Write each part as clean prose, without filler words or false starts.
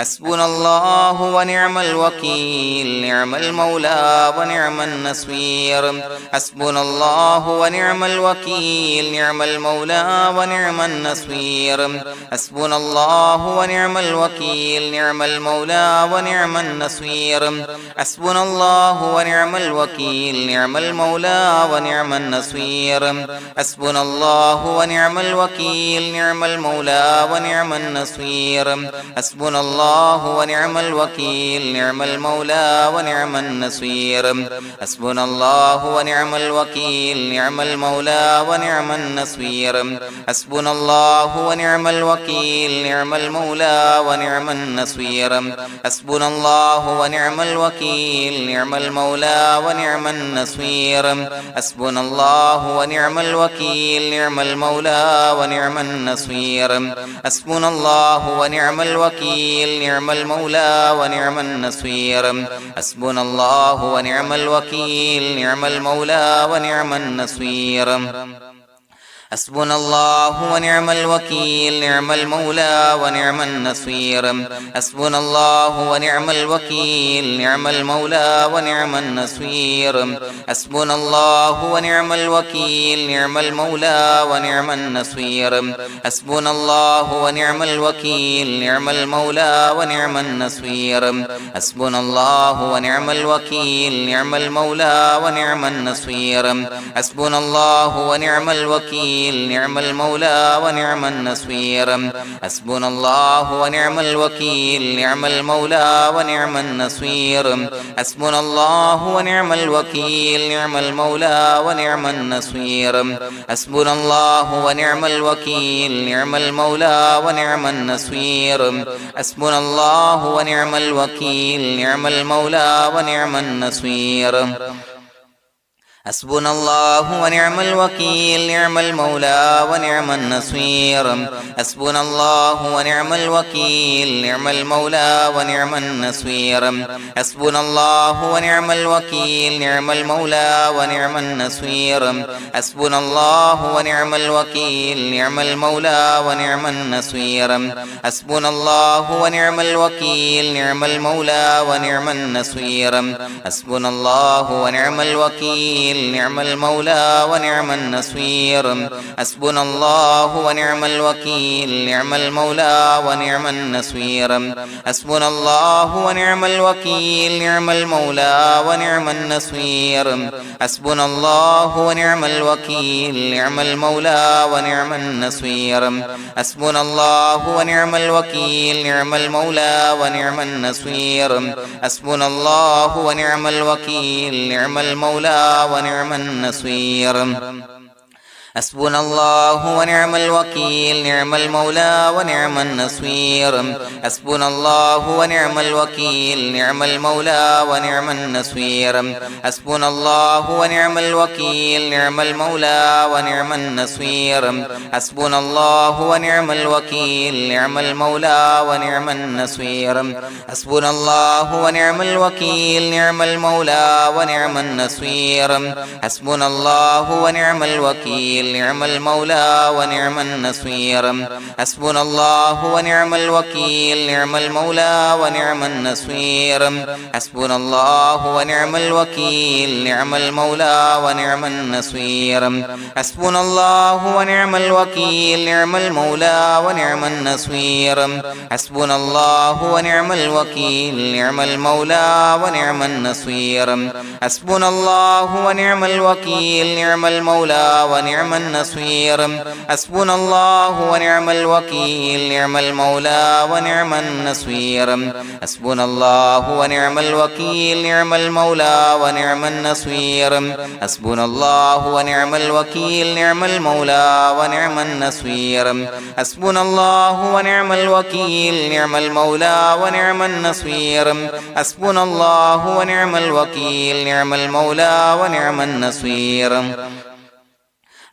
حسبنا الله ونعم الوكيل نعم المولى ونعم النصير حسبنا الله ونعم الوكيل نعم المولى ونعم النصير حسبنا الله ونعم الوكيل نعم المولى ونعم النصير حسبنا الله ونعم الوكيل نعم المولى ونعم النصير حسبنا الله ونعم الوكيل نعم المولى ونعم النصير حسبنا الله ونعم الوكيل نعم المولى ونعم النصير حسبنا الله ونعم الوكيل نعم المولى ونعم النصير حسبنا الله ونعم الوكيل نعم المولى ونعم النصير حسبنا الله ونعم الوكيل نعم المولى ونعم النصير حسبنا الله ونعم الوكيل نعم المولى ونعم النصير حسبنا الله ونعم الوكيل نعم المولى ونعم النصير حسبنا الله ونعم الوكيل نعم المولى ونعم النصير حسبنا الله ونعم الوكيل نعم المولى ونعم النصير حسبنا الله ونعم الوكيل نعم المولى ونعم النصير حسبنا الله ونعم الوكيل نعم المولى ونعم النصير حسبنا الله ونعم الوكيل نعم المولى ونعم النصير حسبنا الله ونعم الوكيل نعم المولى ونعم النصير حسبنا الله ونعم الوكيل نعم المولى ونعم النصير حسبنا الله ونعم الوكيل نعم المولى ونعم النصير حسبنا الله ونعم الوكيل نعم المولى ونعم النصير حسبنا الله ونعم الوكيل نعم المولى ونعم النصير حسبنا الله ونعم الوكيل نعم المولى ونعم النصير حسبنا الله ونعم الوكيل نعم المولى ونعم النصير حسبنا الله ونعم الوكيل نعم المولى ونعم النصير حسبنا الله ونعم الوكيل نعم المولى ونعم النصير حسبنا الله ونعم الوكيل نعم المولى ونعم النصير حسبنا الله ونعم الوكيل نعم المولى ونعم النصير حسبنا الله ونعم الوكيل نعم المولى ونعم النصير حسبنا الله ونعم الوكيل نعم المولى ونعم النصير حسبنا الله ونعم الوكيل نعم المولى ونعم النصير حسبنا الله ونعم الوكيل نعم المولى ونعم النصير حسبنا الله ونعم الوكيل نعم المولى ونعم النصير حسبنا الله ونعم الوكيل نعم المولى ونعم النصير حسبنا الله ونعم الوكيل نعم المولى ونعم النصير حسبنا الله ونعم الوكيل نعم المولى ونعم النصير حسبنا الله ونعم الوكيل نعم المولى ونعم النصير حسبنا الله ونعم الوكيل نعم المولى ونعم النصير حسبنا الله ونعم الوكيل نعم المولى ونعم النصير حسبنا الله ونعم الوكيل نعم المولى ونعم النصير حسبنا الله ونعم الوكيل نعم المولى ونعم النصير حسبنا الله ونعم الوكيل نعم المولى ونعم النصير حسبنا الله ونعم الوكيل نعم المولى ونعم النصير حسبنا الله ونعم الوكيل نعم المولى ونعم النصير حسبنا الله ونعم الوكيل نعم المولى ونعم النصير حسبنا الله ونعم الوكيل نعم المولى ونعم النصير حسبنا الله ونعم الوكيل نعم المولى ونعم النصير حسبنا الله ونعم الوكيل نعم المولى ونعم النصير حسبنا الله ونعم الوكيل نعم المولى ونعم النصير حسبنا الله ونعم الوكيل نعم المولى ونعم النصير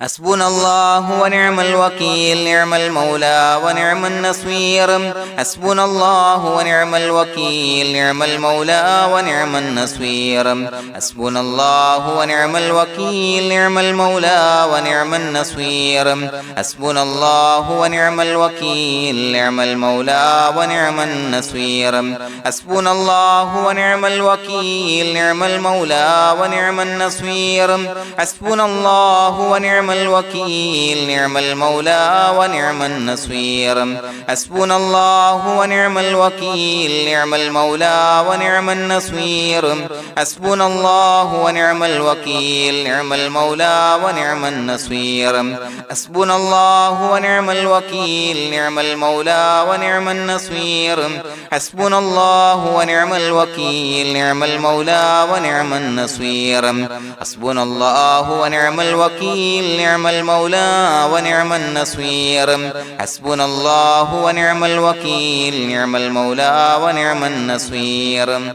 حسبنا الله ونعم الوكيل نعم المولى ونعم النصير حسبنا الله ونعم الوكيل نعم المولى ونعم النصير حسبنا الله ونعم الوكيل نعم المولى ونعم النصير حسبنا الله ونعم الوكيل نعم المولى ونعم النصير حسبنا الله ونعم الوكيل نعم المولى ونعم النصير حسبنا الله ونعم الوكيل نعم المولى ونعم النصير حسبنا الله ونعم الوكيل نعم المولى ونعم النصير حسبنا الله ونعم الوكيل نعم المولى ونعم النصير حسبنا الله ونعم الوكيل نعم المولى ونعم النصير حسبنا الله ونعم الوكيل نعم المولى ونعم النصير حسبنا الله ونعم الوكيل نعم المولى ونعم النصير حسبنا الله ونعم الوكيل نعم المولى ونعم النصير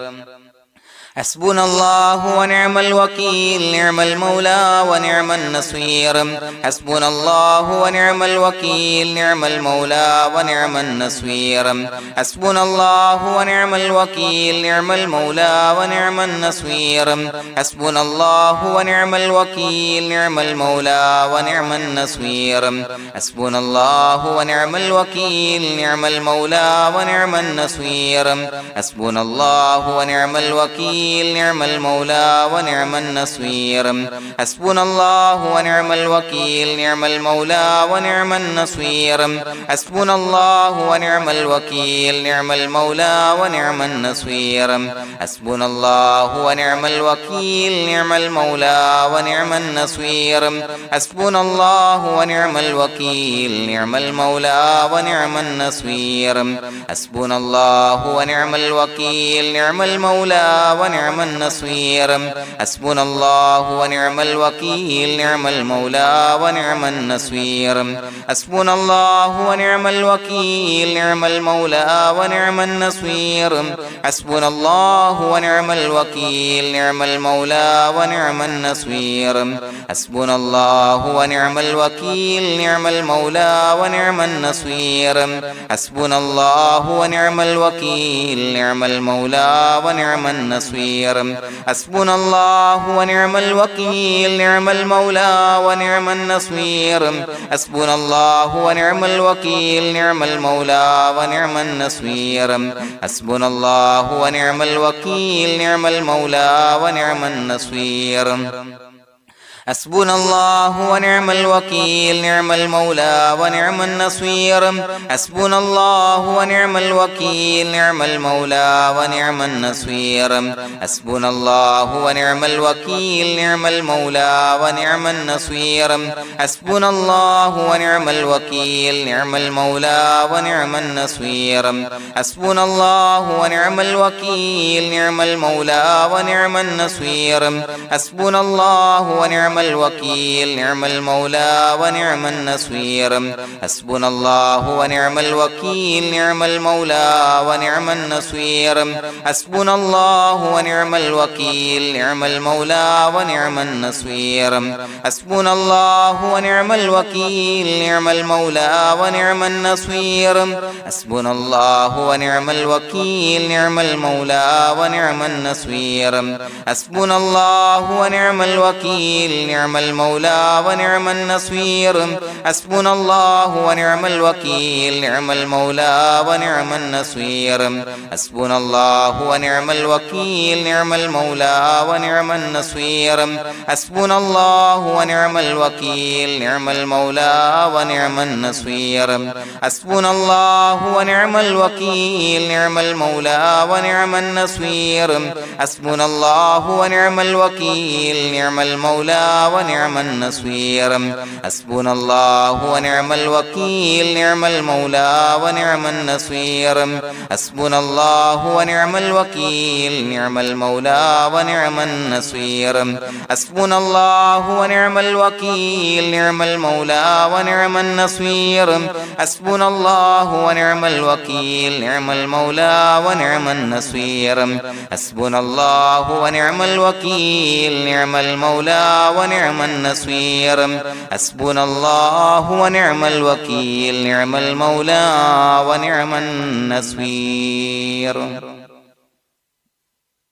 حسبنا الله ونعم الوكيل نعم المولى ونعم النصير حسبنا الله ونعم الوكيل نعم المولى ونعم النصير حسبنا الله ونعم الوكيل نعم المولى ونعم النصير حسبنا الله ونعم الوكيل نعم المولى ونعم النصير حسبنا الله ونعم الوكيل نعم المولى ونعم النصير حسبنا الله ونعم الوكيل نعم المولى ونعم النصير حسبنا الله ونعم الوكيل نعم المولى ونعم النصير حسبنا الله ونعم الوكيل نعم المولى ونعم النصير حسبنا الله ونعم الوكيل نعم المولى ونعم النصير حسبنا الله ونعم الوكيل نعم المولى ونعم النصير حسبنا الله ونعم الوكيل نعم المولى ونعم النصير حسبنا الله ونعم الوكيل نعم المولى ونعم النصير حسبنا الله ونعم الوكيل نعم المولى ونعم النصير حسبنا الله ونعم الوكيل نعم المولى ونعم النصير حسبنا الله ونعم الوكيل نعم المولى ونعم النصير حسبنا الله ونعم الوكيل نعم المولى ونعم النصير حسبنا الله ونعم الوكيل نعم المولى ونعم النصير حسبنا الله ونعم الوكيل نعم المولى ونعم النصير حسبنا الله ونعم الوكيل نعم المولى ونعم النصير حسبنا الله ونعم الوكيل نعم المولى ونعم النصير حسبنا الله ونعم الوكيل نعم المولى ونعم النصير حسبنا الله ونعم الوكيل نعم المولى ونعم النصير حسبنا الله ونعم الوكيل نعم المولى ونعم النصير حسبنا الله ونعم الوكيل نعم المولى ونعم النصير حسبنا الله ونعم الوكيل نعم المولى ونعم النصير حسبنا الله ونعم الوكيل نعم المولى ونعم النصير حسبنا الله ونعم الوكيل نعم المولى ونعم النصير حسبنا الله ونعم الوكيل نعم المولى ونعم النصير حسبنا الله ونعم الوكيل نعم المولى ونعم النصير حسبنا الله ونعم الوكيل نعم المولى ونعم النصير حسبنا الله ونعم الوكيل نعم المولى ونعم النصير حسبنا الله ونعم الوكيل نعم المولى ونعم النصير حسبنا الله ونعم الوكيل نعم المولى ونعم النصير حسبنا الله ونعم الوكيل نعم المولى ونعم النصير حسبنا الله ونعم الوكيل نعم المولى ونعم النصير حسبنا الله ونعم الوكيل نعم المولى ونعم النصير حسبنا الله ونعم الوكيل نعم المولى ونعم النصير حسبنا الله ونعم الوكيل نعم المولى ونعم النصير حسبنا الله ونعم الوكيل نعم المولى ونعم النصير حسبنا الله ونعم الوكيل نعم المولى ونعم النصير حسبنا الله ونعم الوكيل نعم المولى ونعم النصير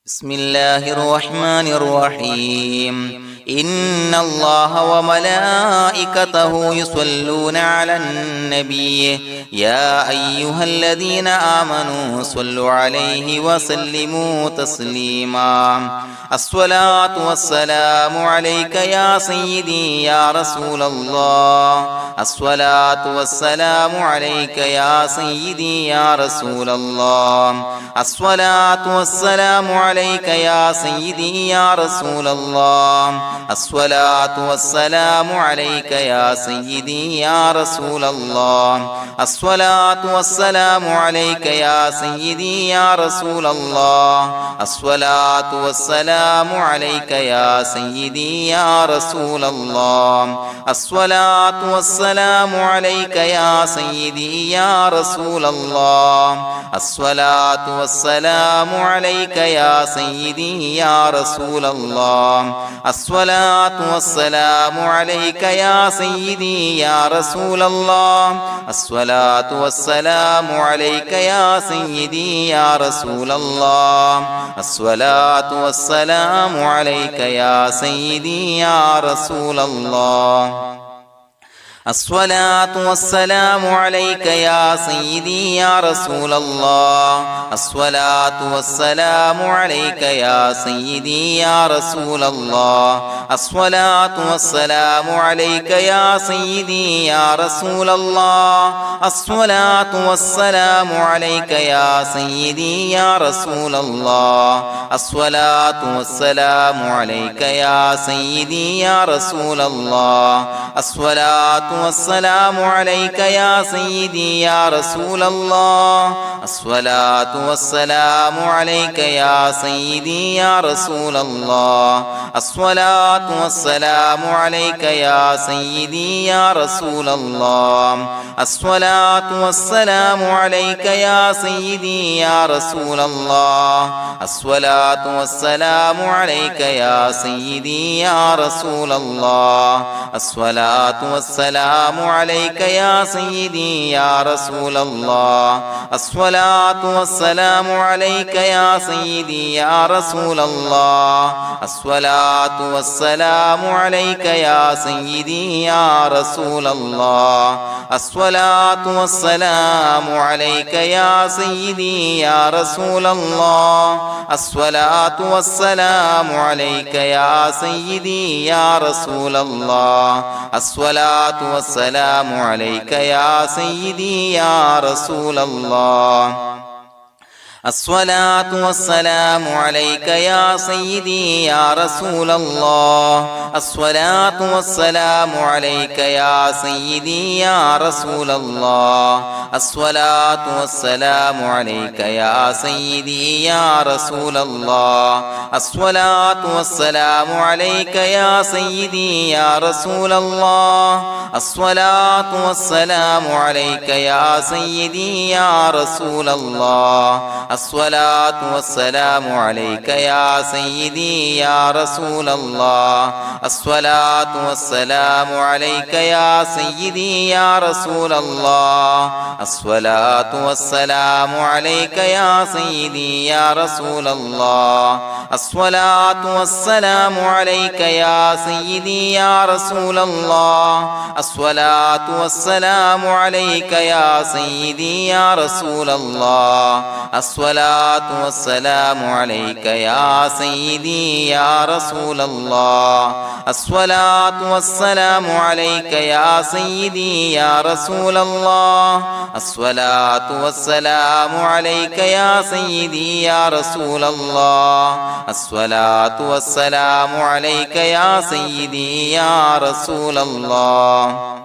بسم الله الرحمن الرحيم إن الله وملائكته يصلون على النبي يا أيها الذين آمنوا صلوا عليه وسلموا تسليما الصلاة والسلام عليك يا سيدي يا رسول الله الصلاة والسلام عليك يا سيدي يا رسول الله الصلاة والسلام عليك يا سيدي يا رسول الله الصلاة والسلام عليك يا سيدي يا رسول الله الصلاة والسلام عليك يا سيدي يا رسول الله الصلاة والسلام عليك يا سيدي يا رسول الله الصلاة والسلام عليك يا سيدي يا رسول الله الصلاة والسلام عليك يا سيدي يا رسول الله الصلاة والسلام عليك يا سيدي يا رسول الله الصلاة والسلام عليك يا سيدي يا رسول الله الصلاة والسلام عليك يا سيدي يا رسول الله الصلاة والسلام عليك يا سيدي يا رسول الله الصلاة والسلام عليك يا سيدي يا رسول الله الصلاة والسلام عليك يا سيدي يا رسول الله الصلاة والسلام عليك يا سيدي يا رسول الله الصلاة والسلام عليك يا سيدي يا رسول الله الصلاة والسلام عليك يا سيدي يا رسول الله الصلاة والسلام عليك يا سيدي يا رسول الله الصلاة والسلام عليك يا سيدي يا رسول الله الصلاة والسلام عليك يا سيدي يا رسول الله الصلاة والسلام عليك يا سيدي يا رسول الله الصلاة والسلام عليك يا سيدي يا رسول الله الصلاة والسلام عليك يا سيدي يا رسول الله الصلاة والسلام عليك يا سيدي يا رسول الله الصلاة والسلام عليك يا سيدي يا رسول الله الصلاة والسلام عليك يا سيدي يا رسول الله الصلاة والسلام عليك يا سيدي يا رسول الله الصلاة والسلام عليك يا سيدي يا رسول الله الصلاة والسلام عليك يا سيدي يا رسول الله الصلاة والسلام عليك يا سيدي يا رسول الله الصلاة والسلام عليك يا سيدي يا رسول الله الصلاة والسلام عليك يا سيدي يا رسول الله الصلاة والسلام عليك يا سيدي يا رسول الله الصلاة والسلام عليك يا سيدي يا رسول الله الصلاة والسلام عليك يا سيدي يا رسول الله الصلاة والسلام عليك يا سيدي يا رسول الله الصلاة والسلام عليك يا سيدي يا رسول الله الصلاة والسلام عليك يا سيدي يا رسول الله الصلاة والسلام عليك يا سيدي يا رسول الله الصلاة والسلام عليك يا سيدي يا رسول الله الصلاة والسلام عليك يا سيدي يا رسول الله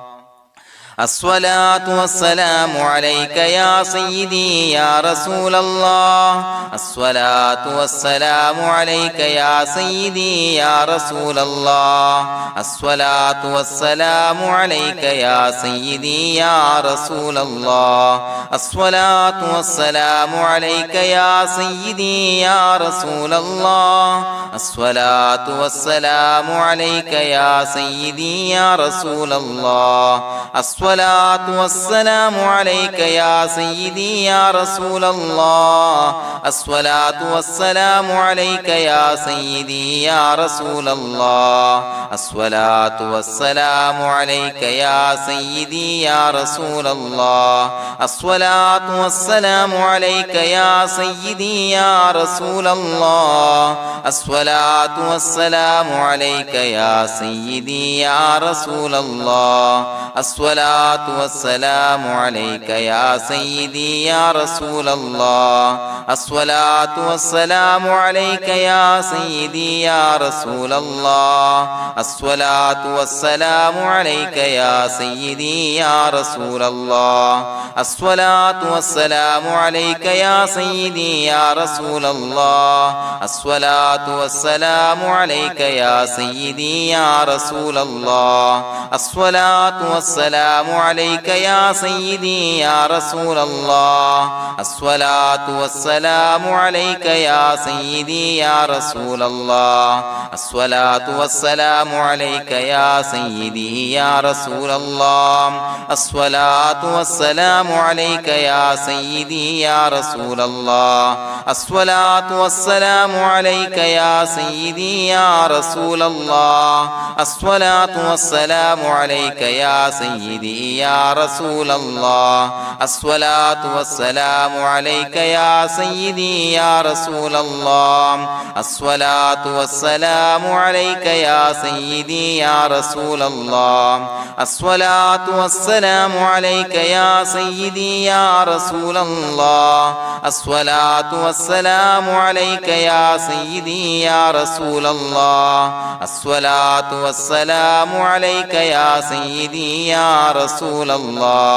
الصلاة والسلام عليك يا سيدي يا رسول الله الصلاة والسلام عليك يا سيدي يا رسول الله الصلاة والسلام عليك يا سيدي يا رسول الله الصلاة والسلام عليك يا سيدي يا رسول الله الصلاة والسلام عليك يا سيدي يا رسول الله الصلاة والسلام عليك يا سيدي يا رسول الله الصلاة والسلام عليك يا سيدي يا رسول الله الصلاة والسلام عليك يا سيدي يا رسول الله الصلاة والسلام عليك يا سيدي يا رسول الله الصلاة والسلام عليك يا سيدي يا رسول الله الصلاة والسلام عليك يا سيدي يا رسول الله الصلاة والسلام عليك يا سيدي يا رسول الله الصلاة والسلام عليك يا سيدي يا رسول الله الصلاة والسلام عليك يا سيدي يا رسول الله الصلاة والسلام عليك يا سيدي يا رسول الله الصلاة والسلام عليك يا سيدي يا رسول الله الصلاة والسلام عليك يا سيدي يا رسول الله الصلاة والسلام عليك يا سيدي يا رسول الله الصلاة والسلام عليك يا سيدي يا رسول الله الصلاة والسلام عليك يا سيدي يا رسول الله الصلاة والسلام عليك يا سيدي يا رسول الله الصلاة والسلام عليك يا سيدي يا رسول الله الصلاة والسلام عليك يا سيدي يا رسول الله الصلاة والسلام عليك يا سيدي يا رسول الله الصلاة والسلام عليك يا سيدي يا رسول الله الصلاة والسلام عليك يا سيدي يا رسول الله الصلاة والسلام عليك يا سيدي يا رسول الله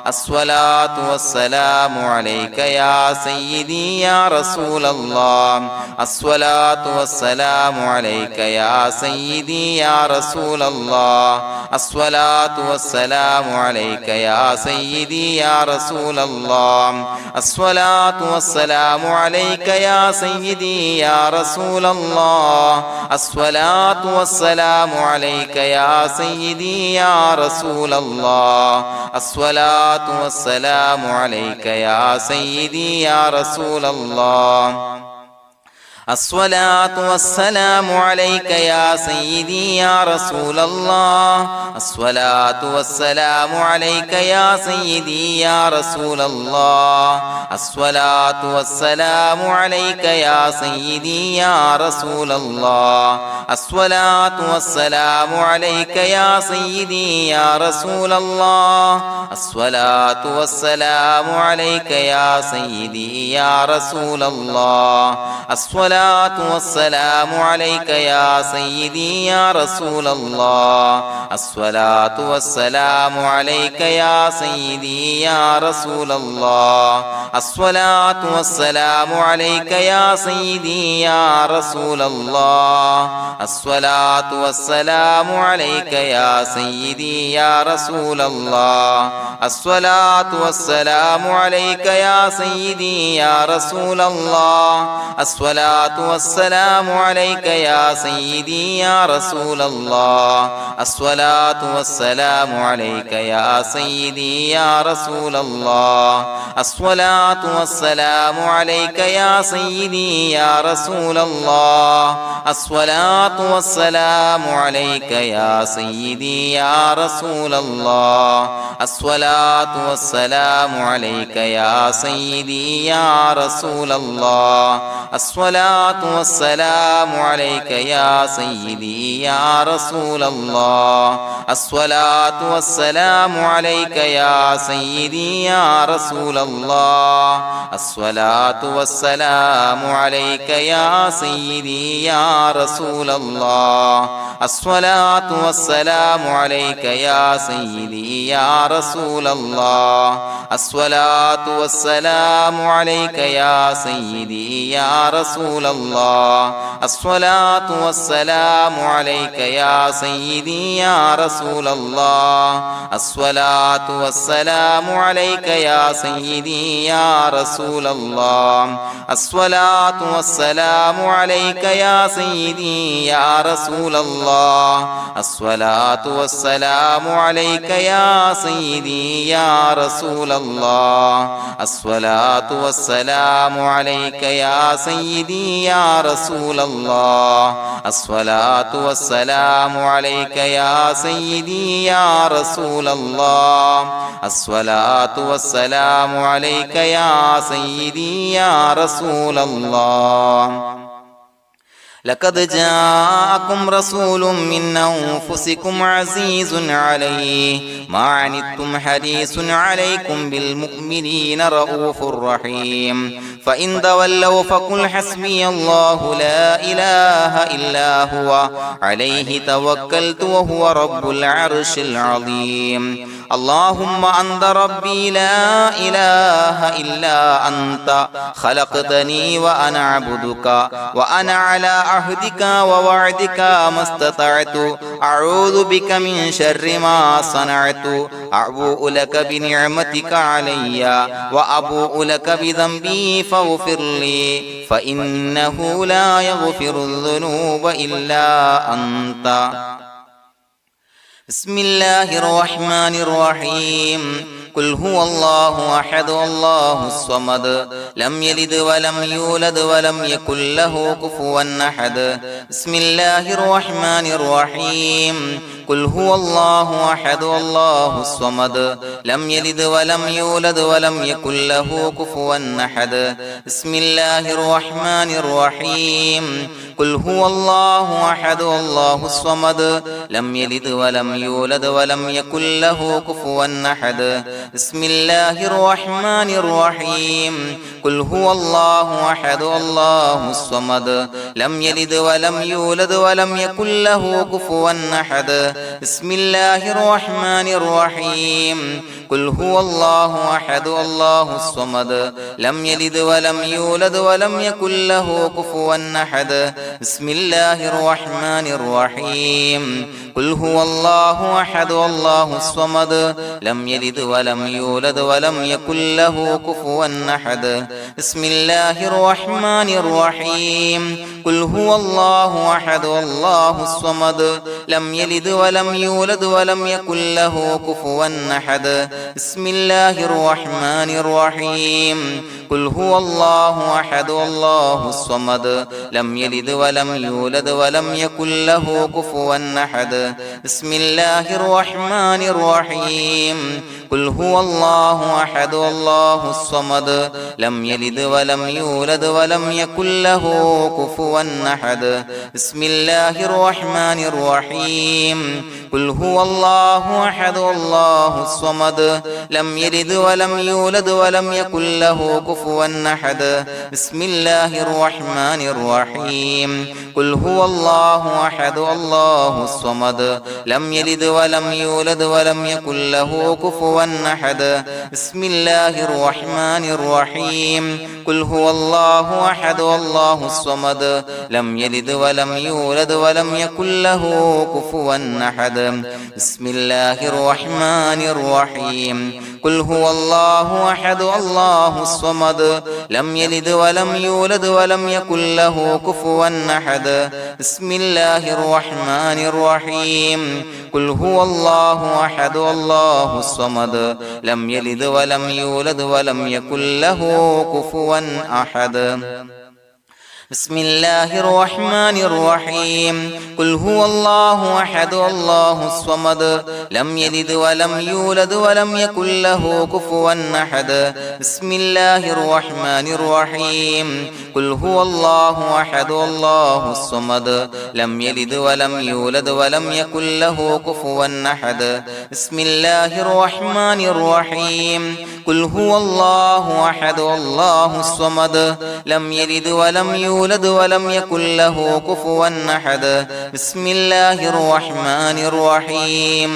الصلاة والسلام عليك يا سيدي يا رسول الله الصلاة والسلام عليك يا سيدي يا رسول الله الصلاة والسلام عليك يا سيدي يا رسول الله الصلاة والسلام عليك يا سيدي يا رسول الله الصلاة والسلام عليك يا سيدي يا رسول الله الصلاة والسلام عليك يا سيدي يا رسول الله الصلاة والسلام عليك يا سيدي يا رسول الله الصلاة والسلام عليك يا سيدي يا رسول الله الصلاة والسلام عليك يا سيدي يا رسول الله الصلاة والسلام عليك يا سيدي يا رسول الله الصلاة والسلام عليك يا سيدي يا رسول الله الصلاة والسلام عليك يا سيدي يا رسول الله الصلاة والسلام عليك يا سيدي يا رسول الله الصلاة والسلام عليك يا سيدي يا رسول الله الصلاة والسلام عليك يا سيدي يا رسول الله الصلاة والسلام عليك يا سيدي يا رسول الله الصلاة والسلام عليك يا سيدي يا رسول الله الصلاة والسلام عليك يا سيدي يا رسول الله الصلاة والسلام عليك يا سيدي يا رسول الله الصلاة والسلام عليك يا سيدي يا رسول الله الصلاة الصلاة والسلام عليك يا سيدي يا رسول الله الصلاة والسلام عليك يا سيدي يا رسول الله الصلاة والسلام عليك يا سيدي يا رسول الله الصلاة والسلام عليك يا سيدي يا رسول الله الصلاة والسلام عليك يا سيدي يا رسول الله الصلاة والسلام عليك يا سيدي يا رسول الله الصلاة والسلام عليك يا سيدي يا رسول الله الصلاة والسلام عليك يا سيدي يا رسول الله الصلاة والسلام عليك يا سيدي يا رسول الله الصلاة والسلام عليك يا سيدي يا رسول الله الصلاة والسلام عليك يا سيدي يا رسول الله الصلاة والسلام عليك يا سيدي يا رسول الله لقد جاءكم رسول من أنفسكم عزيز عليه ما عنتم حريص عليكم بالمؤمنين رؤوف رحيم فإن تولوا فقل حسبي الله لا إله إلا هو عليه توكلت وهو رب العرش العظيم اللهم أنت ربي لا إله إلا أنت خلقتني وأنا عبدك وأنا على عهدك ووعدك ما استطعت أعوذ بك من شر ما صنعت أبوء لك بنعمتك علي وأبوء لك بذنبي فاغفر لي فإنه لا يغفر الذنوب إلا أنت بسم الله الرحمن الرحيم قل هو الله أحد الله الصمد لم يلد ولم يولد ولم يكن له كفوا أحد بسم الله الرحمن الرحيم قل هو الله أحد الله الصمد لم يلد ولم يولد ولم يكن له كفوا أحد بسم الله الرحمن الرحيم قل هو الله أحد الله الصمد لم يلد ولم يولد ولم يكن له كفوا أحد بسم الله الرحمن الرحيم قل هو الله أحد الله الصمد لم يلد ولم يولد ولم يكن له كفوا أحد بسم الله الرحمن الرحيم قل هو الله أحد الله الصمد لم يلد ولم يولد ولم يكن له كفوا أحد بسم الله الرحمن الرحيم قل هو الله أحد الله الصمد لم يلد ولم يولد ولم يكن له كفوا أحد بسم الله الرحمن الرحيم قل هو الله أحد الله الصمد لم يلد ولم يولد ولم يكن له كفوا أحد بسم الله الرحمن الرحيم قل هو الله أحد الله الصمد لم يلد ولم يولد ولم يكن له كفوا أحد بسم الله الرحمن الرحيم قل هو الله أحد الله الصمد لم يلد ولم يولد ولم يكن له كفوا أحد بسم الله الرحمن الرحيم قل هو الله أحد الله الصمد لم يلد ولم يولد ولم يكن له كفوا أحد بسم الله الرحمن الرحيم قل هو الله أحد الله الصمد لم يلد ولم يولد ولم يكن له كفوا أحد بسم الله الرحمن الرحيم قل هو الله أحد الله الصمد لم يلد ولم يولد ولم يكن له كفوا أحد بسم الله الرحمن الرحيم قل هو الله أحد الله الصمد لم يلد ولم يولد ولم يكن له كفوا أحد بسم الله الرحمن الرحيم قل هو الله أحد الله الصمد لم يلد ولم يولد ولم يكن له كفوا أحد بسم الله الرحمن الرحيم قل هو الله أحد الله الصمد لم يلد ولم يولد ولم يكن له كفوا أحد بسم الله الرحمن الرحيم قل هو الله أحد الله الصمد لم يلد ولم يولد ولم يكن له كفوا أحد بسم الله الرحمن الرحيم قل هو الله أحد الله الصمد لم يلد ولم يولد ولم يكن له كفوا أحد بسم الله الرحمن الرحيم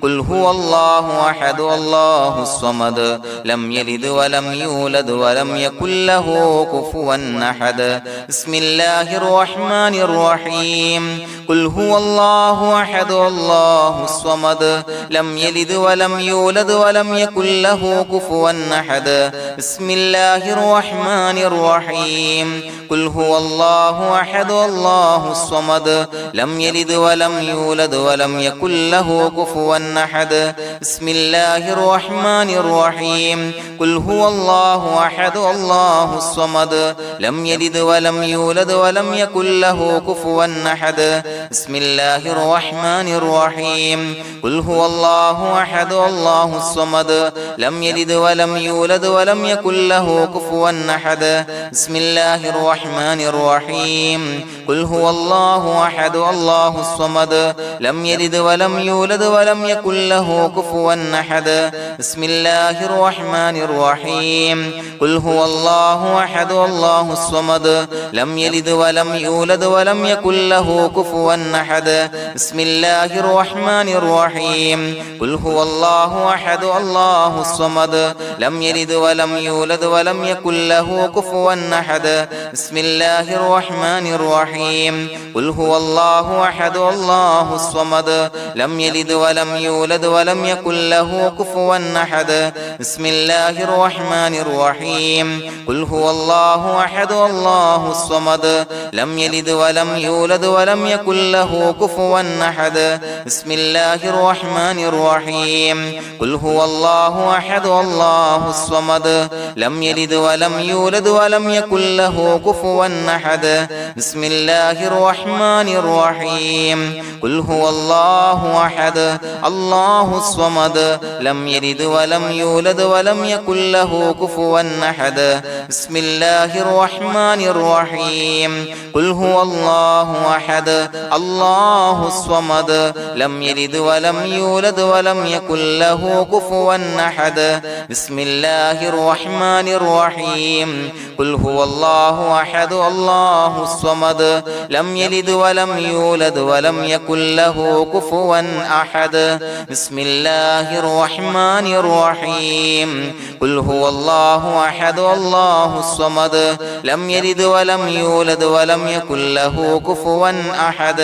قل هو الله أحد الله الصمد لم يلد ولم يولد ولم يكن له كفوا أحد بسم الله الرحمن الرحيم قل هو الله أحد الله الصمد لم يلد ولم يولد ولم يكن له كفوا أحد بسم الله الرحمن الرحيم قل هو الله أحد الله الصمد لم يلد ولم يولد ولم يكن له كفوا أحد بسم الله الرحمن الرحيم قل هو الله أحد الله الصمد لم يلد ولم يولد ولم يكن له كفوا أحد بسم الله الرحمن الرحيم قل هو الله أحد الله الصمد لم يلد ولم يولد ولم يكن له كفوا أحد بسم الله الرحمن الرحيم قل هو الله أحد الله الصمد لم يلد ولم يولد ولم يكن له كفوا أحد بسم الله الرحمن الرحيم قل هو الله أحد الله الصمد لم يلد ولم يولد ولم يكن له كفوا أحد بسم الله الرحمن الرحيم قل هو الله أحد الله الصمد لم يلد ولم يولد ولم يكن له كفوا أحد بسم الله الرحمن الرحيم قل هو الله أحد الله الصمد لم يلد ولم يولد ولم يكن له كفوا أحد بسم الله الرحمن الرحيم قل هو الله أحد الله الصمد لم يلد ولم يولد ولم يكن له كفوا أحد بسم الله الرحمن الرحيم قل هو الله أحد الله الصمد لم يلد ولم يولد ولم يكن له كفوا أحد بسم الله الرحمن الرحيم قل هو الله أحد الله الصمد لم يلد ولم يولد ولم يكن له كفوا أحد بسم الله الرحمن الرحيم قل هو الله أحد الله الصمد لم يلد ولم يولد ولم يكن له كفوا أحد بسم الله الرحمن الرحيم قل هو الله أحد الله الصمد لم يلد ولم يولد ولم يكن له كفوا أحد بسم الله الرحمن الرحيم قل هو الله أحد الله الصمد لم يلد ولم يولد ولم يكن له كفوا أحد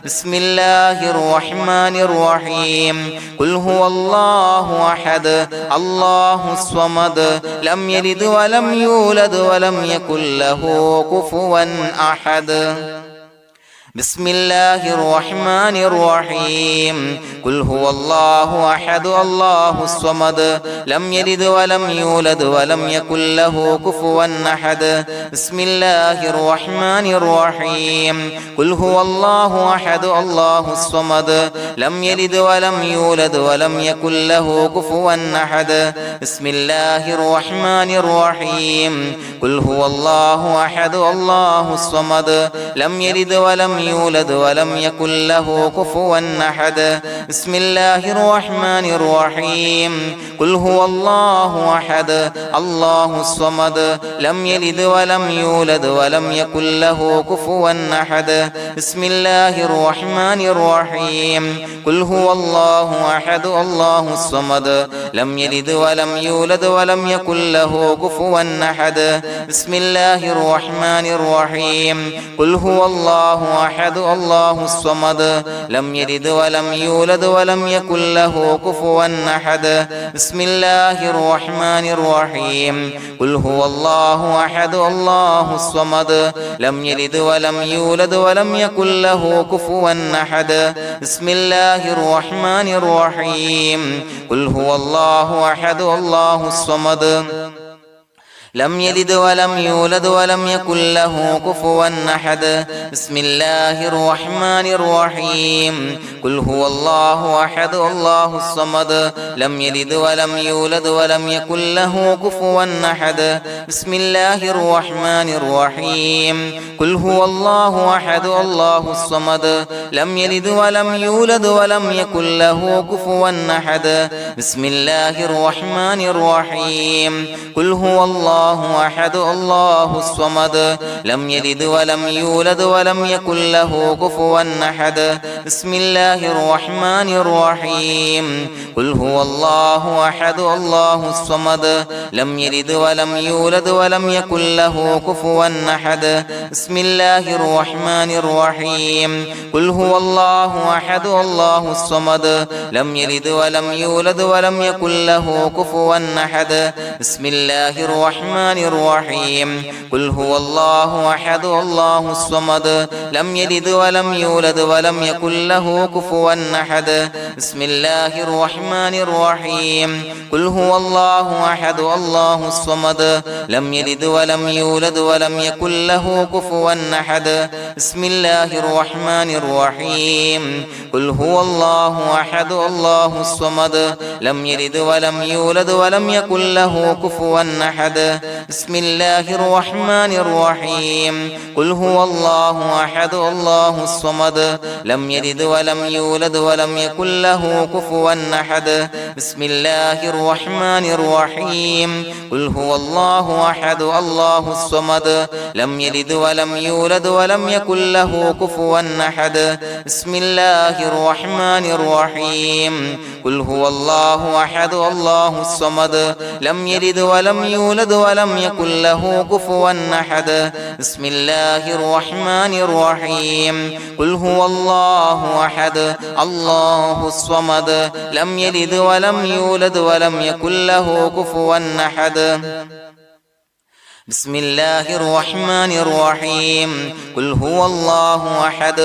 بسم الله الرحمن الرحيم قل هو الله أحد الله الصمد لم يلد ولم يولد ولم يكن له كفوا أحد بسم الله الرحمن الرحيم قل هو الله أحد الله الصمد لم يلد ولم يولد ولم يكن له كفوا أحد بسم الله الرحمن الرحيم قل هو الله أحد الله الصمد لم يلد ولم يولد ولم يكن له كفوا أحد بسم الله الرحمن الرحيم قل هو الله أحد الله الصمد لم يلد ولم يولد ولم يكن له كفوا أحد بسم الله الرحمن الرحيم قل هو الله أحد الله الصمد لم يلد ولم يولد ولم يكن له كفوا أحد بسم الله الرحمن الرحيم قل هو الله أحد الله الصمد لم يلد ولم يولد ولم يكن له كفوا أحد بسم الله الرحمن الرحيم قل هو الله أحد الله الصمد لم يلد ولم يولد ولم يكن له كفوا أحد بسم الله الرحمن الرحيم قل هو الله أحد الله الصمد لم يلد ولم يولد ولم يكن له كفوا أحد بسم الله الرحمن الرحيم قل هو الله أحد الله الصمد لم يلد ولم يولد ولم يكن له كفوا أحد بسم الله الرحمن الرحيم قل هو الله أحد الله الصمد لم يلد ولم يولد ولم يكن له كفوا أحد بسم الله الرحمن الرحيم قل هو الله أحد الله الصمد لم يلد ولم يولد ولم يكن له كفوا أحد بسم الله الرحمن الرحيم قل هو الله أحد الله الصمد لم يلد ولم يولد ولم يكن له كفوا أحد بسم الله الرحمن الرحيم قل هو الله أحد الله الصمد لم يلد ولم يولد ولم يكن له كفوا أحد بسم الله الرحمن الرحيم قل هو الله أحد الله الصمد لم يلد ولم يولد ولم يكن له كفوا أحد بسم الله الرحمن الرحيم قل هو الله أحد الله الصمد لم يلد ولم يولد ولم يكن له كفوا أحد بسم الله الرحمن الرحيم قل هو الله أحد الله الصمد لم يلد ولم يولد ولم يكن له كفوا أحد بسم الله الرحمن الرحيم قل هو الله أحد الله الصمد لم يلد ولم يولد ولم يكن له كفوا أحد بسم الله الرحمن الرحيم قل هو الله أحد الله الصمد لم يلد ولم يولد ولم يكن له كفوا أحد بسم الله الرحمن الرحيم قل هو الله أحد الله الصمد لم يلد ولم يولد ولم يكن له كفوا أحد بسم الله الرحمن الرحيم قل هو الله أحد الله الصمد لم يلد ولم يولد ولم يكن له كفوا أحد بسم الله الرحمن الرحيم قل هو الله أحد الله الصمد لم يلد ولم يولد ولم يكن له كفوا أحد بسم الله الرحمن الرحيم قل هو الله أحد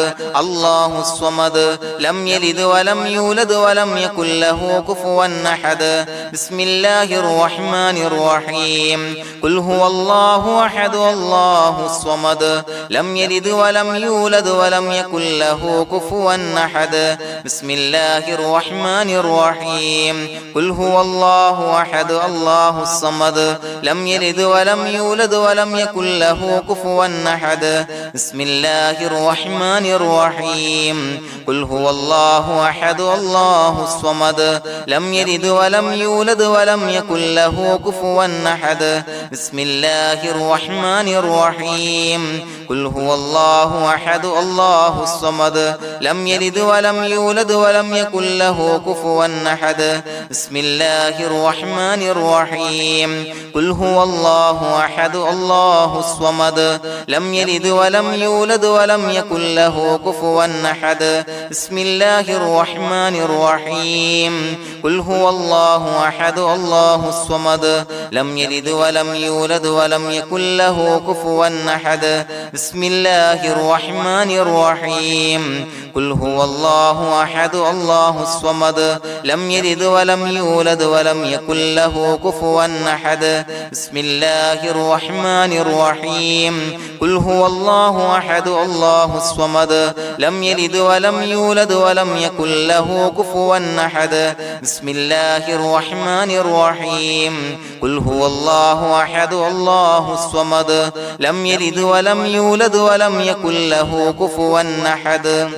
الله الصمد لم يلد ولم يولد ولم يكن له كفوا أحد بسم الله الرحمن الرحيم قل هو الله أحد الله الصمد لم يلد ولم يولد ولم يكن له كفوا أحد بسم الله الرحمن الرحيم قل هو الله أحد الله الصمد لم يلد ولم يولد ولم يكن له كفوا أحد بسم الله الرحمن الرحيم قل هو الله أحد الله الصمد لم يلد ولم يولد ولم يكن له كفوا أحد بسم الله الرحمن الرحيم قل هو الله أحد الله الصمد لم يلد ولم يولد ولم يكن له كفوا أحد بسم الله الرحمن الرحيم قل هو الله أحد الله الصمد لم يلد ولم يولد ولم يكن له كفوا أحد بسم الله الرحمن الرحيم قل هو الله أحد الله الصمد لم يلد ولم يولد ولم يكن له كفوا أحد بسم الله الرحمن الرحيم قل هو الله أحد الله الصمد لم يلد ولم يولد ولم يكن له كفوا أحد بسم الله الرحمن الرحيم قل هو الله أحد الله الصمد لم يلد ولم يولد ولم يكن له كفوا أحد بسم الله الرحمن الرحيم قل هو الله أحد الله الصمد لم يلد ولم يولد ولم يكن له كفوا أحد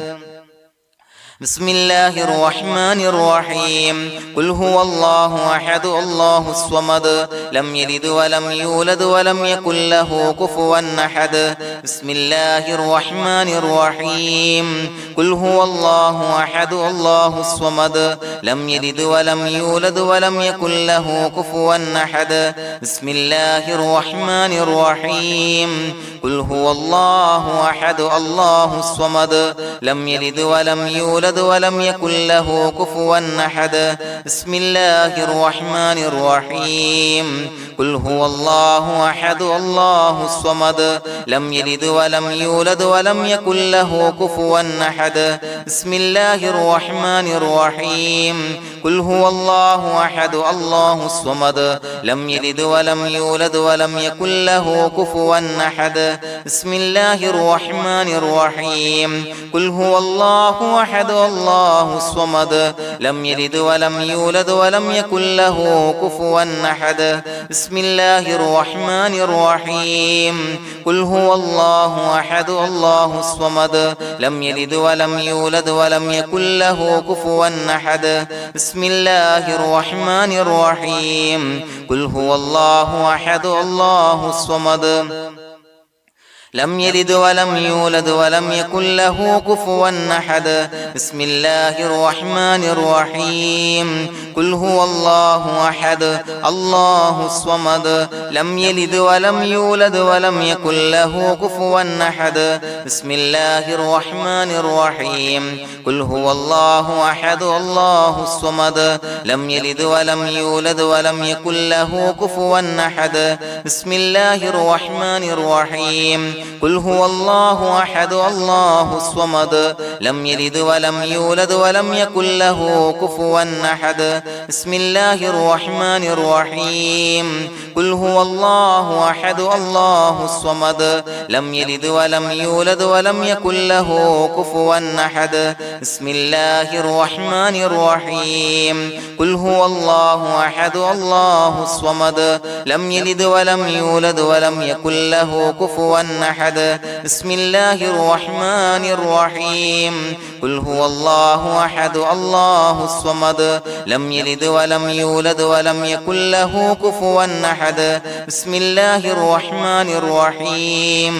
بسم الله الرحمن الرحيم قل هو الله أحد الله الصمد لم يلد ولم يولد ولم يكن له كفوا أحد بسم الله الرحمن الرحيم قل هو الله أحد الله الصمد لم يلد ولم يولد ولم يكن له كفوا أحد بسم الله الرحمن الرحيم قل هو الله أحد الله الصمد لم يلد ولم يولد يولد ولم يكن له كفوا أحد بسم الله الرحمن الرحيم قل هو الله أحد الله الصمد لم يلد ولم يولد ولم يكن له كفوا أحد بسم الله الرحمن الرحيم قل هو الله أحد الله الصمد لم يلد ولم يولد ولم يكن له كفوا أحد بسم الله الرحمن الرحيم قل هو الله أحد الله الصمد لم يلد ولم يولد ولم يكن له كفوا أحد بسم الله الرحمن الرحيم قل هو الله أحد الله الصمد لم يلد ولم يولد ولم يكن له كفوا أحد بسم الله الرحمن الرحيم قل هو الله أحد الله الصمد لم يلد ولم يولد ولم يكن له كفوا أحد بسم الله الرحمن الرحيم قل هو الله أحد الله الصمد لم يلد ولم يولد ولم يكن له كفوا أحد بسم الله الرحمن الرحيم قل هو الله أحد الله الصمد لم يلد ولم يولد ولم يكن له كفوا أحد بسم الله الرحمن الرحيم قل هو الله أحد الله الصمد لم يلد ولم يولد ولم يكن له كفوا أحد بسم الله الرحمن الرحيم قل هو الله أحد الله الصمد لم يلد ولم يولد ولم يكن له كفوا أحد بسم الله الرحمن الرحيم قل هو الله أحد الله الصمد لم يلد ولم يولد ولم يكن له كفوا أحد بسم الله الرحمن الرحيم قل هو الله أحد الله الصمد لم يلد ولم يولد ولم يكن له كفوا أحد بسم الله الرحمن الرحيم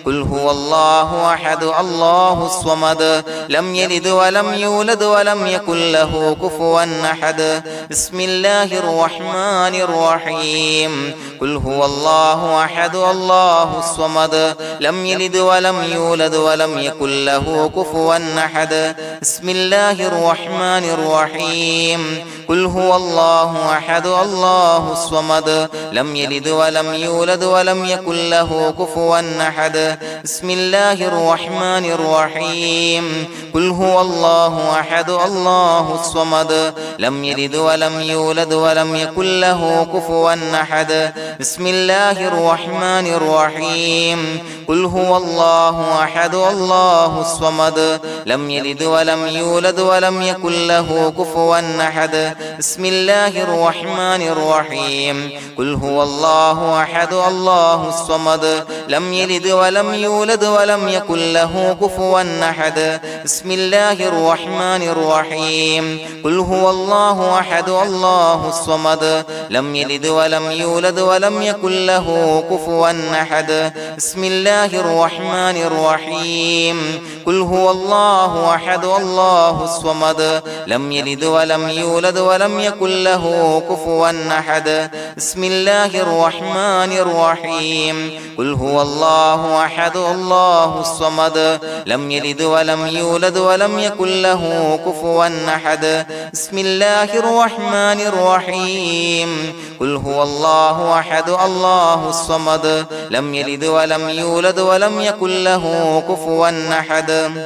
قل هو الله أحد الله الصمد لم يلد ولم يولد ولم يكن له كفوا أحد بسم الله الرحمن الرحيم قل هو الله أحد الله الصمد لم يلد ولم يولد ولم يكن له كفوا أحد بسم الله الرحمن الرحيم قل هو الله أحد الله الصمد لم يلد ولم يولد ولم يكن له كفوا أحد بسم الله الرحمن الرحيم قل هو الله أحد الله الصمد لم يلد ولم يولد ولم يكن له كفوا أحد بسم الله الرحمن الرحيم قل هو الله أحد الله الصمد لم يلد ولم يولد ولم يكن له كفوا أحد بسم الله الرحمن الرحيم قل هو الله أحد الله الصمد لم يلد ولم يولد ولم يكن له كفوا أحد بسم الله الرحمن الرحيم قل هو الله أحد الله الصمد لم يلد ولم يولد ولم يكن له كفوا أحد بسم الله الرحمن الرحيم قل هو الله أحد الله الصمد لم يلد ولم يولد ولم يكن له كفوا أحد بسم الله الرحمن الرحيم قل هو الله أحد الله الصمد لم يلد ولم يولد ولم يكن له كفوا أحد بسم الله الرحمن الرحيم قل هو الله أحد الله الصمد لم يلد ولم يولد ولم يكن له كفوا أحد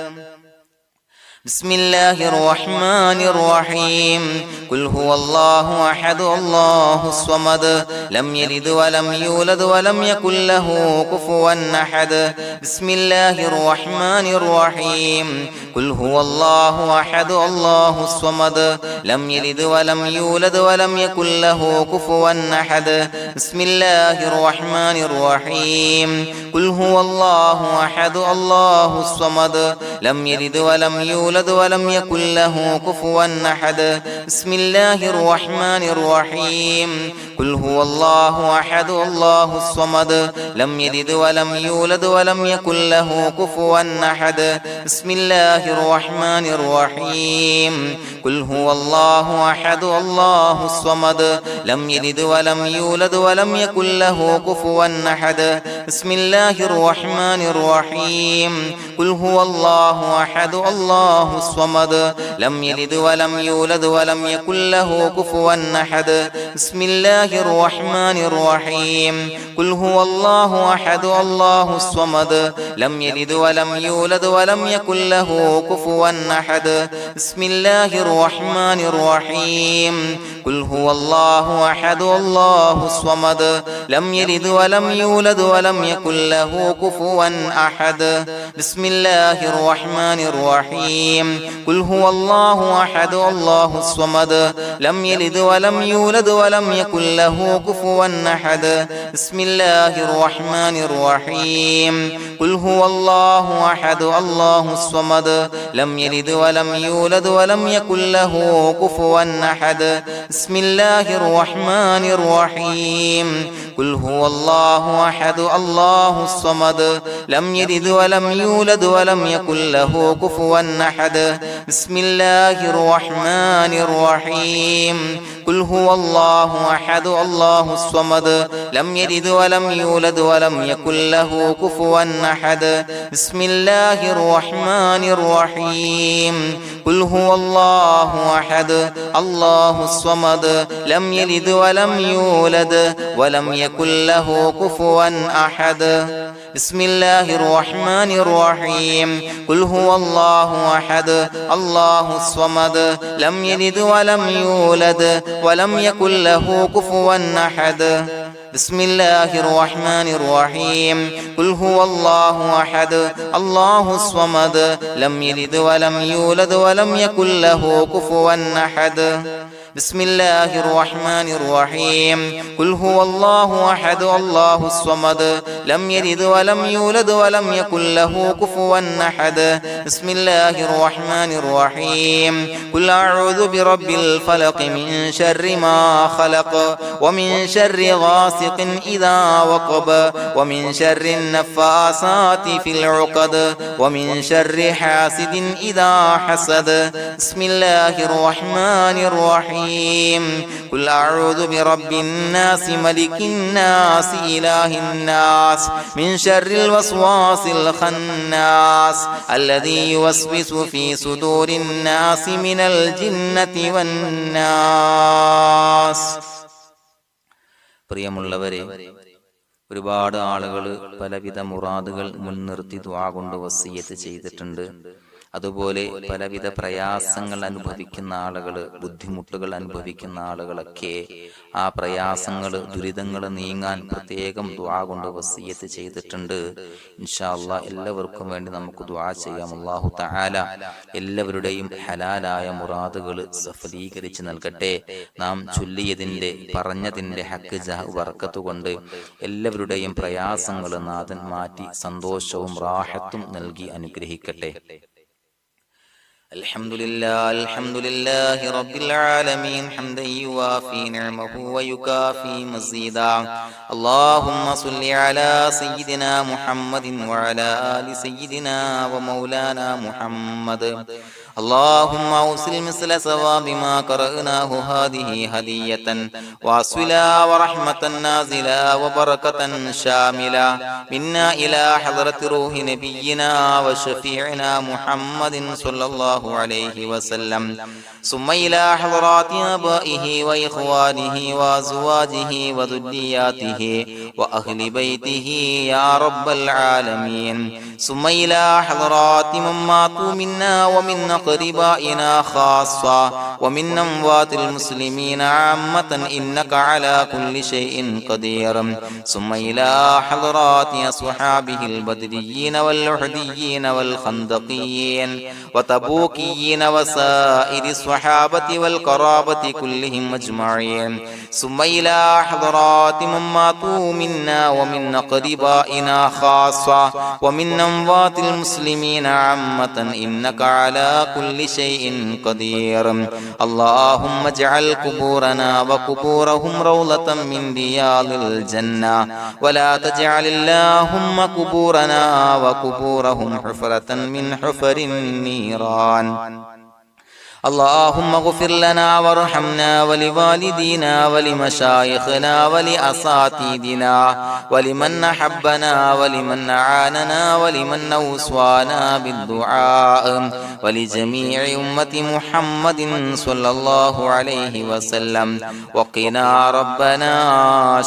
بسم الله الرحمن الرحيم قل هو الله أحد الله الصمد لم يلد ولم يولد ولم يكن له كفوا أحد بسم الله الرحمن الرحيم قل هو الله أحد الله الصمد لم يلد ولم يولد ولم يكن له كفوا أحد بسم الله الرحمن الرحيم قل هو الله أحد الله الصمد لم يلد ولم يولد ولم يكن له كفوا أحد بسم الله الرحمن الرحيم قل هو الله أحد الله الصمد لم يلد ولم يولد ولم يكن له كفوا أحد بسم الله الرحمن الرحيم قل هو الله أحد الله الصمد لم يلد ولم يولد ولم يكن له كفوا أحد بسم الله الرحمن الرحيم قل هو الله الله أحد الله الصمد لم يلد ولم يولد ولم يكن له كفوا أحد بسم الله الرحمن الرحيم قل هو الله أحد الله الصمد لم يلد ولم يولد ولم يكن له كفوا أحد بسم الله الرحمن الرحيم قل هو الله أحد الله الصمد لم يلد ولم يولد ولم يكن له كفوا أحد بسم الله الرحمن الرحيم قل هو الله أحد الله الصمد لم يلد ولم يولد ولم يكن له كفوا أحد بسم الله الرحمن الرحيم قل هو الله أحد الله الصمد لم يلد ولم يولد ولم يكن له كفوا أحد بسم الله الرحمن الرحيم قل هو الله أحد الله الصمد لم يلد ولم يولد ولم يكن له كفوا أحد بسم الله الرحمن الرحيم قل هو الله أحد الله الصمد لم يلد ولم يولد ولم يكن له كفوا أحد بسم الله الرحمن الرحيم قل هو الله أحد الله الصمد لم يلد ولم يولد ولم يكن له كفوا أحد بسم الله الرحمن الرحيم قل هو الله أحد الله الصمد لم يلد ولم يولد ولم يكن له كفوا أحد بسم الله الرحمن الرحيم قل هو الله أحد الله الصمد لم يلد ولم يولد ولم يكن له كفوا أحد بسم الله الرحمن الرحيم قل هو الله أحد الله الصمد لم يلد ولم يولد ولم يكن له كفوا أحد بسم الله الرحمن الرحيم قل أعوذ برب الفلق من شر ما خلق ومن شر غاسق إذا وقب ومن شر النفاثات في العقد ومن شر حاسد إذا حسد بسم الله الرحمن الرحيم قل أعوذ برب الناس ملك الناس إله الناس من شر الوسواس الخناس الذي يوسوس في صدور الناس من الجنة والناس. പ്രിയമുള്ളവരെ, ഒരുപാട് ആളുകൾ പലവിധ മുറാദുകൾ മുൻനിർത്തി ദുആ കൊണ്ട് വസിയ്യത്ത് ചെയ്തിട്ടുണ്ട്. അതുപോലെ പലവിധ പ്രയാസങ്ങൾ അനുഭവിക്കുന്ന ആളുകൾ, ബുദ്ധിമുട്ടുകൾ അനുഭവിക്കുന്ന ആളുകളൊക്കെ ആ പ്രയാസങ്ങൾ, ദുരിതങ്ങൾ നീങ്ങാൻ പ്രത്യേകം ദുആ കൊണ്ട് വസിയ്യത്ത് ചെയ്തിട്ടുണ്ട്. ഇൻഷാ അല്ലാഹ് എല്ലാവർക്കും വേണ്ടി നമുക്ക് ദുആ ചെയ്യാം. അല്ലാഹു തആല എല്ലാവരുടെയും ഹലാലായ മുറാദുകൾ സഫലീകരിച്ച് നൽകട്ടെ. നാം ചൊല്ലിയതിന്റെ, പറഞ്ഞതിന്റെ ഹക്ക് ജാഹ് ബർക്കത്ത് കൊണ്ട് എല്ലാവരുടെയും പ്രയാസങ്ങൾ നാഥൻ മാറ്റി സന്തോഷവും റാഹത്തും നൽകി അനുഗ്രഹിക്കട്ടെ. الحمد لله رب العالمين حمدا يوافي نعمه ويكافي مزيدا. اللهم صل على سيدنا محمد وعلى آل سيدنا ومولانا محمد. اللهم أوصل مثل ثواب ما قرأناه هذه هدية واصلا ورحمة نازلا وبركة شاملة منا إلى حضرة روح نبينا وشفيعنا محمد صلى الله عليه وسلم، ثم إلى حضرات آبائه وإخوانه وأزواجه وذرياته وأهل بيته يا رب العالمين، ثم إلى حضرات من ماتوا منا ومن أقربائنا خاصة ومن أموات المسلمين عامة إنك على كل شيء قدير، ثم إلى حضرات أصحابه البدريين والأحديين والخندقيين وتبوكيين وسائر الصحابة والقرابة كلهم أجمعين، ثم إلى حضرات من ماتوا منا ومن أقربائنا خاصة ومن أموات المسلمين عامة إنك على كل شيء قدير. اللهم اجعل قبورنا وقبورهم روضة من رياض الجنة، ولا تجعل اللهم قبورنا وقبورهم حفرة من حفر النيران. اللهم اغفر لنا وارحمنا ولوالدينا ولمشايخنا ولأساتذتنا ولمن أحبنا ولمن أعاننا ولمن أوصانا بالدعاء ولجميع أمة محمد صلى الله عليه وسلم وقنا ربنا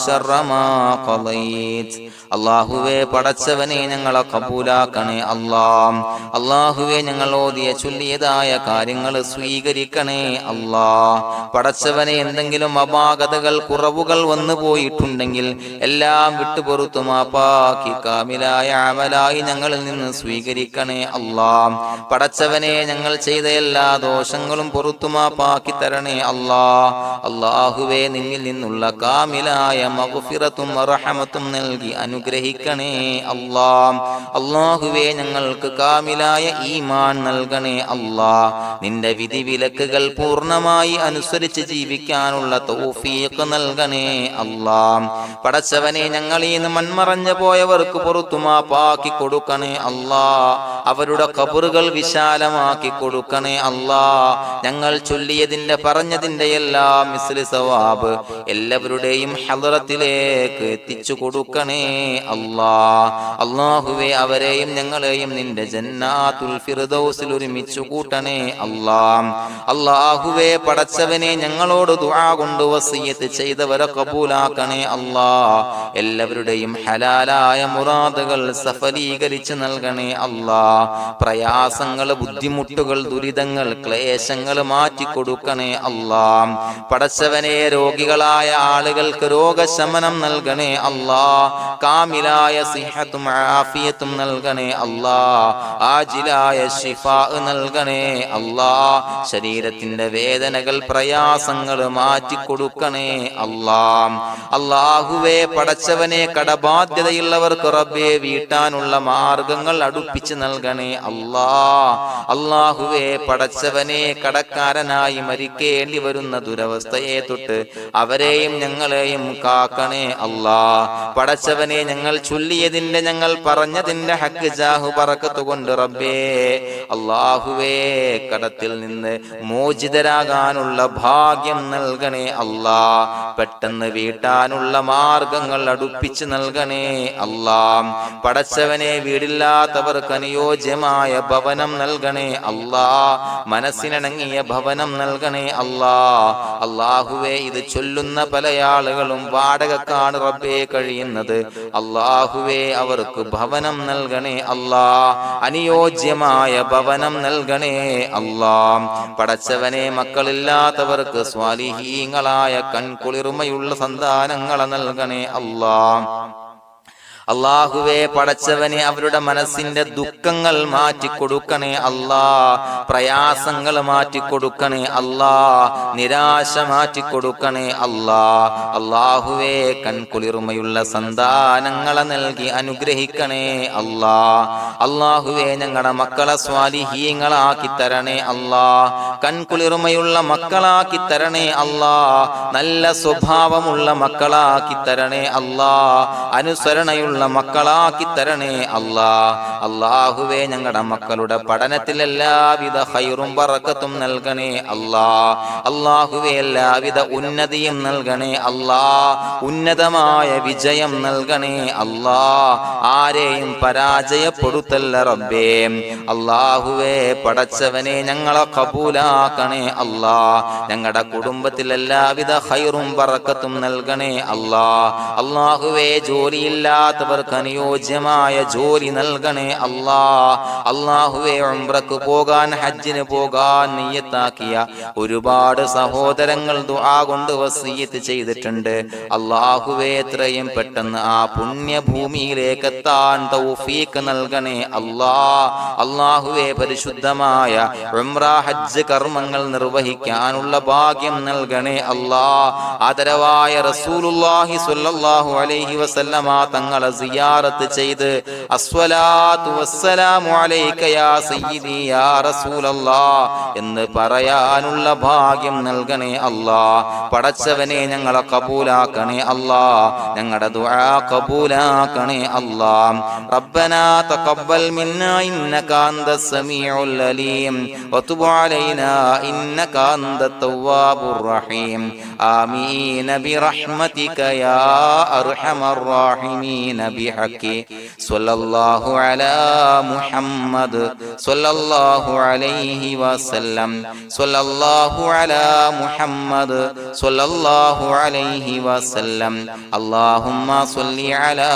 شر ما قضيت. അള്ളാഹുവേ പടച്ചവനെ ഞങ്ങളെ കബൂലാക്കണേ അല്ലാഹ്. അള്ളാഹുവേ ഞങ്ങൾ ഓതിയ ചൊല്ലിയതായ കാര്യങ്ങൾ സ്വീകരിക്കണേ അല്ലാഹ്. പടച്ചവനെ എന്തെങ്കിലും അപാകതകൾ കുറവുകൾ വന്നു പോയിട്ടുണ്ടെങ്കിൽ എല്ലാം വിട്ടുപൊറുത്തു മാപ്പാക്കി കാമിലായ അമലായി ഞങ്ങളിൽ നിന്ന് സ്വീകരിക്കണേ അല്ലാഹ്. പടച്ചവനെ ഞങ്ങൾ ചെയ്ത എല്ലാ ദോഷങ്ങളും പൊറുത്തു മാപ്പാക്കി തരണേ അല്ലാഹ്. അള്ളാഹുവേ നിന്നിൽ നിന്നുള്ള കാമിലായ മഗ്ഫിറത്തും റഹമത്തും നൽകി അനുഗ്രഹിക്കണേ അല്ലാഹ്. അല്ലാഹുവേ ഞങ്ങൾക്ക് കാമിലായ ഈമാൻ നൽകണേ അല്ലാഹ്. നിന്റെ വിധി വിലക്കുകൾ പൂർണ്ണമായി അനുസരിച്ച് ജീവിക്കാനുള്ള തൗഫീഖ് നൽകണേ അല്ലാഹ്. പടച്ചവനെ ഞങ്ങളിൽ നിന്ന് മൺമറഞ്ഞു പോയവർക്ക് പുറത്തു മാപ്പാക്കി കൊടുക്കണേ അല്ലാഹ്. അവരുടെ ഖബറുകൾ വിശാലമാക്കി കൊടുക്കണേ അല്ലാഹ്. ഞങ്ങൾ ചൊല്ലിയതിന്റെ പറഞ്ഞതിന്റെ എല്ലാം മിസ്ലി സവാബ് എല്ലാവരുടെയും ഹളറത്തിലേക്ക് എത്തിച്ചു കൊടുക്കണേ അല്ലാഹ്. അല്ലാഹുവേ അവരെയും ഞങ്ങളെയും നിന്റെ ജന്നാത്തുൽ ഫിർദൗസിൽ ഒരുമിച്ചു കൂട്ടണേ അല്ലാഹ്. അല്ലാഹുവേ പടച്ചവനെ ഞങ്ങളോട് ദുആ കൊണ്ട് വസിയത്ത് ചെയ്തവരെ കബൂലാക്കണേ അല്ലാഹ്. എല്ലാവരുടെയും ഹലാലായ മുറാദുകൾ സഫലീകരിച്ച് നൽകണേ അല്ലാഹ്. പ്രയാസങ്ങൾ, ബുദ്ധിമുട്ടുകൾ, ദുരിതങ്ങൾ, ക്ലേശങ്ങൾ മാറ്റിക്കൊടുക്കണേ അല്ലാഹ്. പടച്ചവനെ രോഗികളായ ആളുകൾക്ക് രോഗശമനം നൽകണേ അല്ലാഹ്. കാമിലായ സിഹത്തും ആഫിയത്തും നൽകണേ അല്ലാഹ്. ആജിലായ ശിഫാ നൽകണേ അല്ലാഹ്. ശരീരത്തിന്റെ വേദനകൾ, പ്രയാസങ്ങൾ മാറ്റിക്കൊടുക്കണേ അല്ലാഹ്. അല്ലാഹുവേ പടച്ചവനെ കടബാധ്യതയുള്ളവർക്ക് റബ്ബേ വീട്ടാനുള്ള മാർഗങ്ങൾ അടുപ്പിച്ച് നൽകണേ അല്ലാഹ്. അല്ലാഹുവേ പടച്ചവനെ കടക്കാരനായി മരിക്കേണ്ടി വരുന്ന ദുരവസ്ഥയെ തൊട്ട് അവരെയും ഞങ്ങളെയും കാക്കണേ അല്ലാഹ്. പടച്ചവനെ ഞങ്ങൾ ചൊല്ലിയതിന്റെ, ഞങ്ങൾ പറഞ്ഞതിന്റെ ഹക്ക് ജാഹു ബറക്കത്ത് കൊണ്ട് റബ്ബേ അല്ലാഹുവേ കടത്തിൽ നിന്ന് മോചിതരാകാനുള്ള ഭാഗ്യം നൽകണേ അല്ലാഹ്. പെട്ടെന്ന് വീട്ടാനുള്ള മാർഗങ്ങൾ അടുപ്പിച്ച് നൽകണേ അല്ലാഹ്. പടച്ചവനെ വീടില്ലാത്തവർക്ക് അനുയോജ്യമായ ഭവനം നൽകണേ അല്ലാഹ്. മനസ്സിനിണങ്ങിയ ഭവനം നൽകണേ അല്ലാഹ്. അല്ലാഹുവേ ഇത് ചൊല്ലുന്ന പല ആളുകളും വാടകക്കാണ് റബ്ബേ കഴിയുന്നത്. അല്ലാഹുവേ അവർക്ക് ഭവനം നൽകണേ അല്ലാഹ്. അനുയോജ്യമായ ഭവനം നൽകണേ അല്ലാഹ്. പടച്ചവനെ മക്കളില്ലാത്തവർക്ക് സ്വാലിഹീങ്ങളായ കൺകുളിർമയുള്ള സന്താനങ്ങളെ നൽകണേ അല്ലാഹ്. അല്ലാഹുവേ പടച്ചവനെ അവരുടെ മനസ്സിന്റെ ദുഃഖങ്ങൾ മാറ്റിക്കൊടുക്കണേ അല്ലാഹ്. പ്രയാസങ്ങൾ മാറ്റിക്കൊടുക്കണേ അല്ലാഹ്. നിരാശ മാറ്റിക്കൊടുക്കണേ അല്ലാഹ്. അല്ലാഹുവേ കൺകുളിർമയുള്ള സന്താനങ്ങളെ നൽകി അനുഗ്രഹിക്കണേ അല്ലാഹ്. അല്ലാഹുവേ ഞങ്ങളുടെ മക്കളെ സ്വാലിഹീങ്ങളാക്കി തരണേ അല്ലാഹ്. കൺകുളിർമയുള്ള മക്കളാക്കി തരണേ അല്ലാഹ്. നല്ല സ്വഭാവമുള്ള മക്കളാക്കി തരണേ അല്ലാഹ്. അനുസരണയുള്ള മക്കളാക്കി തരണേ അല്ലാഹ്. അല്ലാഹുവേ ഞങ്ങളുടെ മക്കളുടെ പഠനത്തിൽ എല്ലാവിധ ഖൈറും ബറക്കത്തും നൽകണേ അല്ലാഹ്. അല്ലാഹുവേ എല്ലാവിധ ഉന്നതിയും നൽകണേ അല്ലാഹ്. ഉന്നതമായ വിജയം നൽകണേ അല്ലാഹ്. ആരെയും പരാജയപ്പെടുത്തല്ല റബ്ബേ. അല്ലാഹുവേ പടച്ചവനെ ഞങ്ങളെ കബൂലാക്കണേ അല്ലാഹ്. ഞങ്ങളുടെ കുടുംബത്തിൽ എല്ലാവിധ ഖൈറും ബറക്കത്തും നൽകണേ അല്ലാഹ്. അല്ലാഹുവേ ജോലിയില്ലാത്ത അനുയോജ്യമായ ജോലി നൽകണേ അല്ലാഹ്. അല്ലാഹുവേ ഉംറക്ക് പോകാൻ, ഹജ്ജിന് പോകാൻ നിയ്യത്താക്കിയ ഒരുപാട് സഹോദരങ്ങൾ ദുആ കൊണ്ട് വസിയത്ത് ചെയ്തിട്ടുണ്ട്. അല്ലാഹുവേ എത്രയും പെട്ടെന്ന് ആ പുണ്യഭൂമിയിലേക്ക് എത്താൻ തൗഫീഖ് നൽകണേ അല്ലാഹ്. അല്ലാഹുവേ പരിശുദ്ധമായ ഉംറ ഹജ്ജ് കർമ്മങ്ങൾ നിർവഹിക്കാനുള്ള ഭാഗ്യം നൽകണേ അല്ലാഹ്. ആദരവായ റസൂലുള്ളാഹി സ്വല്ലല്ലാഹു അലൈഹി വസല്ലമ തങ്ങളെ സിയാറത്ത് ചെയ്ത് അസ്സലാത്തു വസ്സലാമു അലൈക യാ സയ്യിദി യാ റസൂലല്ലാഹ് എന്ന് പറയാനുള്ള ഭാഗ്യം നൽകണേ അല്ലാഹ്. പടച്ചവനെ ഞങ്ങളെ കബൂലാക്കണേ അല്ലാഹ്, ഞങ്ങളുടെ ദുആ കബൂലാക്കണേ അല്ലാഹ്. റബ്ബനാ തഖബ്ബൽ മിന്നാ ഇന്നക അന്തസ് സമീഉൽ അലീം വതുബ് അലൈനാ ഇന്നക അന്തത് തവ്വാബുർ റഹീം. ആമീൻ ബിറഹ്മതിക യാ അർഹമർ റഹീമീൻ ബിഹഖി സ്വല്ലല്ലാഹു അലാ മുഹമ്മദ് സ്വല്ലല്ലാഹു അലൈഹി വസല്ലം സ്വല്ലല്ലാഹു അലാ മുഹമ്മദ് സ്വല്ലല്ലാഹു അലൈഹി വസല്ലം. അല്ലാഹുമ്മ സ്വല്ലി അലാ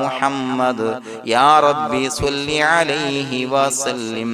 മുഹമ്മദ് യാ റബ്ബി സ്വല്ലി അലൈഹി വസല്ലം.